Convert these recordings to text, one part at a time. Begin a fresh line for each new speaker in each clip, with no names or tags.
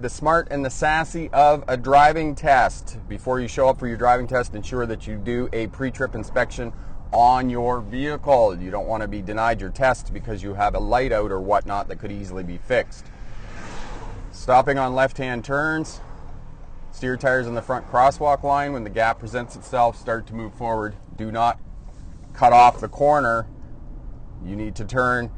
The smart and the sassy of a driving test. Before you show up for your driving test, ensure that you do a pre-trip inspection on your vehicle. You don't want to be denied your test because you have a light out or whatnot that could easily be fixed. Stopping on left-hand turns. Steer tires in the front crosswalk line. When the gap presents itself, start to move forward. Do not cut off the corner. You need to turn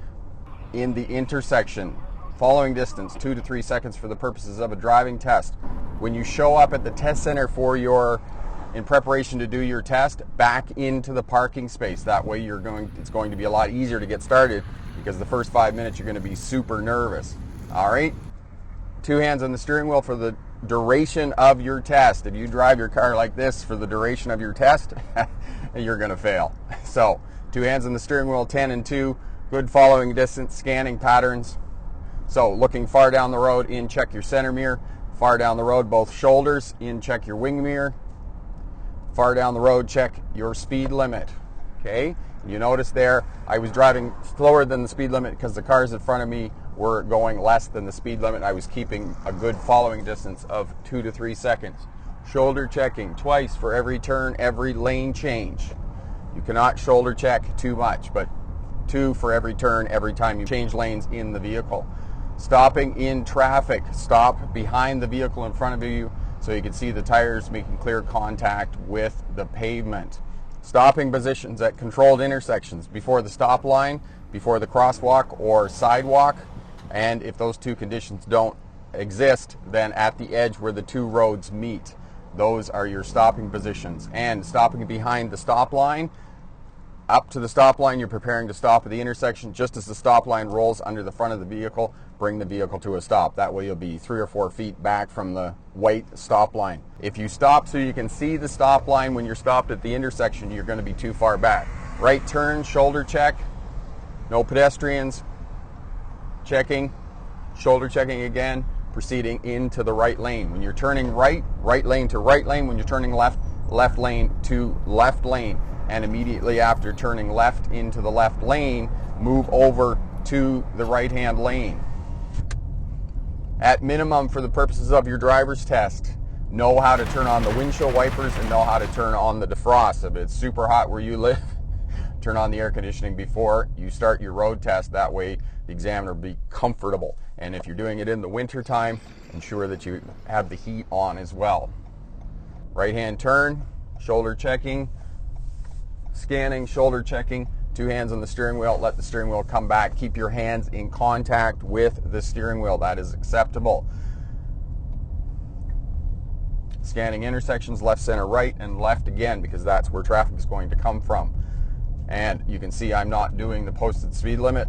in the intersection. Following distance, 2 to 3 seconds for the purposes of a driving test. When you show up at the test center in preparation to do your test, back into the parking space. That way it's going to be a lot easier to get started because the first 5 minutes you're going to be super nervous. All right? 2 hands on the steering wheel for the duration of your test. If you drive your car like this for the duration of your test, you're going to fail. So 2 hands on the steering wheel, 10 and 2, good following distance, scanning patterns. So looking far down the road, in, check your center mirror. Far down the road, both shoulders, in, check your wing mirror. Far down the road, check your speed limit. Okay, you notice there, I was driving slower than the speed limit because the cars in front of me were going less than the speed limit. I was keeping a good following distance of 2 to 3 seconds. Shoulder checking twice for every turn, every lane change. You cannot shoulder check too much, but 2 for every turn, every time you change lanes in the vehicle. Stopping in traffic. Stop behind the vehicle in front of you so you can see the tires making clear contact with the pavement. Stopping positions at controlled intersections before the stop line, before the crosswalk or sidewalk, and if those 2 conditions don't exist, then at the edge where the 2 roads meet. Those are your stopping positions. And stopping behind the stop line. Up to the stop line, you're preparing to stop at the intersection. Just as the stop line rolls under the front of the vehicle, bring the vehicle to a stop. That way you'll be 3 or 4 feet back from the white stop line. If you stop so you can see the stop line when you're stopped at the intersection, you're going to be too far back. Right turn, shoulder check. No pedestrians. Checking. Shoulder checking again. Proceeding into the right lane. When you're turning right, right lane to right lane. When you're turning left, left lane to left lane. And immediately after turning left into the left lane, move over to the right-hand lane. At minimum, for the purposes of your driver's test, know how to turn on the windshield wipers and know how to turn on the defrost. If it's super hot where you live, turn on the air conditioning before you start your road test. That way the examiner will be comfortable. And if you're doing it in the winter time, ensure that you have the heat on as well. Right-hand turn, shoulder checking. Scanning, shoulder checking, 2 hands on the steering wheel, let the steering wheel come back. Keep your hands in contact with the steering wheel. That is acceptable. Scanning intersections, left, center, right, and left again because that's where traffic is going to come from. And you can see I'm not doing the posted speed limit,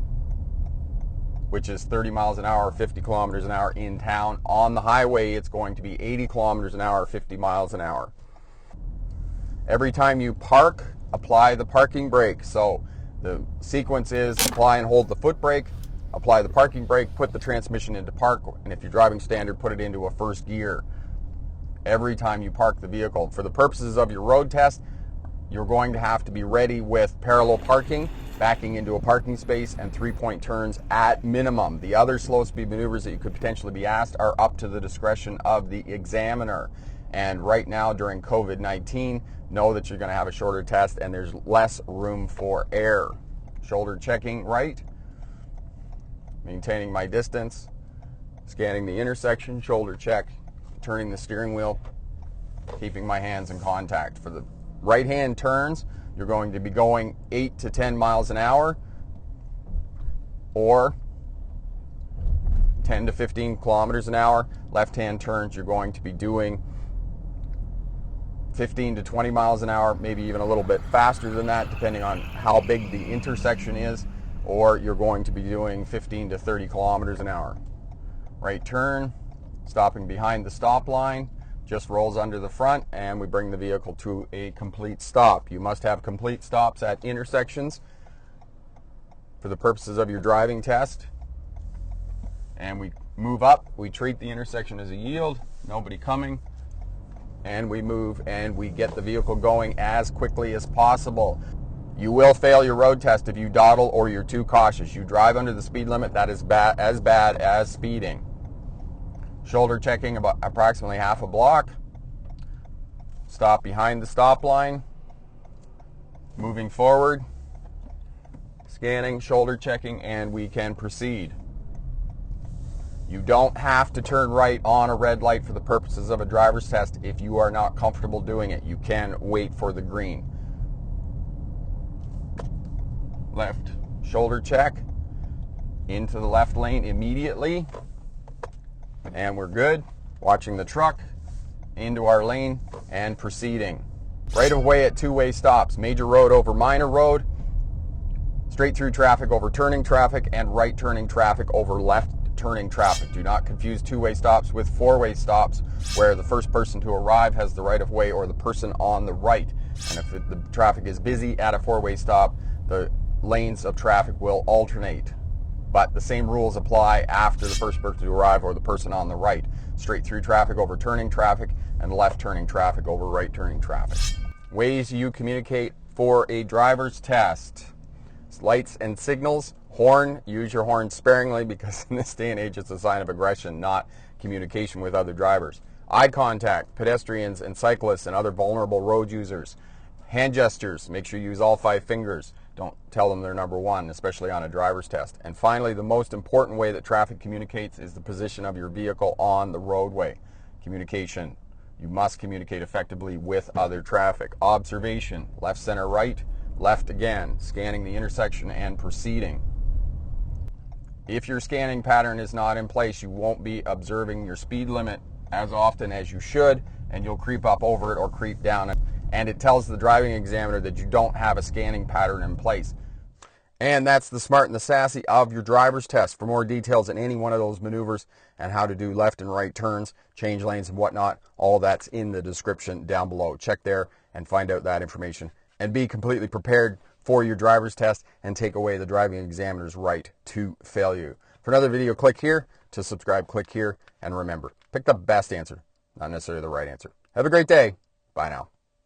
which is 30 miles an hour, 50 kilometers an hour in town. On the highway, it's going to be 80 kilometers an hour, 50 miles an hour. Every time you park, apply the parking brake. So the sequence is apply and hold the foot brake, apply the parking brake, put the transmission into park, and if you're driving standard, put it into a first gear every time you park the vehicle. For the purposes of your road test, you're going to have to be ready with parallel parking, backing into a parking space, and 3-point turns at minimum. The other slow speed maneuvers that you could potentially be asked are up to the discretion of the examiner. And right now during COVID-19, know that you're going to have a shorter test and there's less room for error. Shoulder checking right, maintaining my distance, scanning the intersection, shoulder check, turning the steering wheel, keeping my hands in contact. For the right-hand turns, you're going to be going 8 to 10 miles an hour or 10 to 15 kilometers an hour. Left-hand turns, you're going to be doing 15 to 20 miles an hour, maybe even a little bit faster than that, depending on how big the intersection is, or you're going to be doing 15 to 30 kilometers an hour. Right turn, stopping behind the stop line, just rolls under the front, and we bring the vehicle to a complete stop. You must have complete stops at intersections for the purposes of your driving test. And we move up, we treat the intersection as a yield, nobody coming, and we move and we get the vehicle going as quickly as possible. You will fail your road test if you dawdle or you're too cautious. You drive under the speed limit, that is as bad as speeding. Shoulder checking about approximately half a block. Stop behind the stop line. Moving forward. Scanning, shoulder checking, and we can proceed. You don't have to turn right on a red light for the purposes of a driver's test if you are not comfortable doing it. You can wait for the green. Left shoulder check. Into the left lane immediately. And we're good. Watching the truck. Into our lane and proceeding. Right of way at two-way stops. Major road over minor road. Straight through traffic over turning traffic, and right turning traffic over left turning traffic. Do not confuse two-way stops with four-way stops, where the first person to arrive has the right of way or the person on the right. And if the traffic is busy at a four-way stop, the lanes of traffic will alternate. But the same rules apply after the first person to arrive or the person on the right. Straight through traffic over turning traffic, and left turning traffic over right turning traffic. Ways you communicate for a driver's test. Lights and signals. Horn, use your horn sparingly, because in this day and age it's a sign of aggression, not communication with other drivers. Eye contact, pedestrians and cyclists and other vulnerable road users. Hand gestures, make sure you use all 5 fingers. Don't tell them they're number 1, especially on a driver's test. And finally, the most important way that traffic communicates is the position of your vehicle on the roadway. Communication. You must communicate effectively with other traffic. Observation, left, center, right, left again, scanning the intersection and proceeding. If your scanning pattern is not in place, you won't be observing your speed limit as often as you should, and you'll creep up over it or creep down it. And it tells the driving examiner that you don't have a scanning pattern in place. And that's the smart and the sassy of your driver's test. For more details on any one of those maneuvers and how to do left and right turns, change lanes and whatnot, all that's in the description down below. Check there and find out that information. And be completely prepared for your driver's test and take away the driving examiner's right to fail you. For another video, click here. To subscribe, click here. And remember, pick the best answer, not necessarily the right answer. Have a great day. Bye now.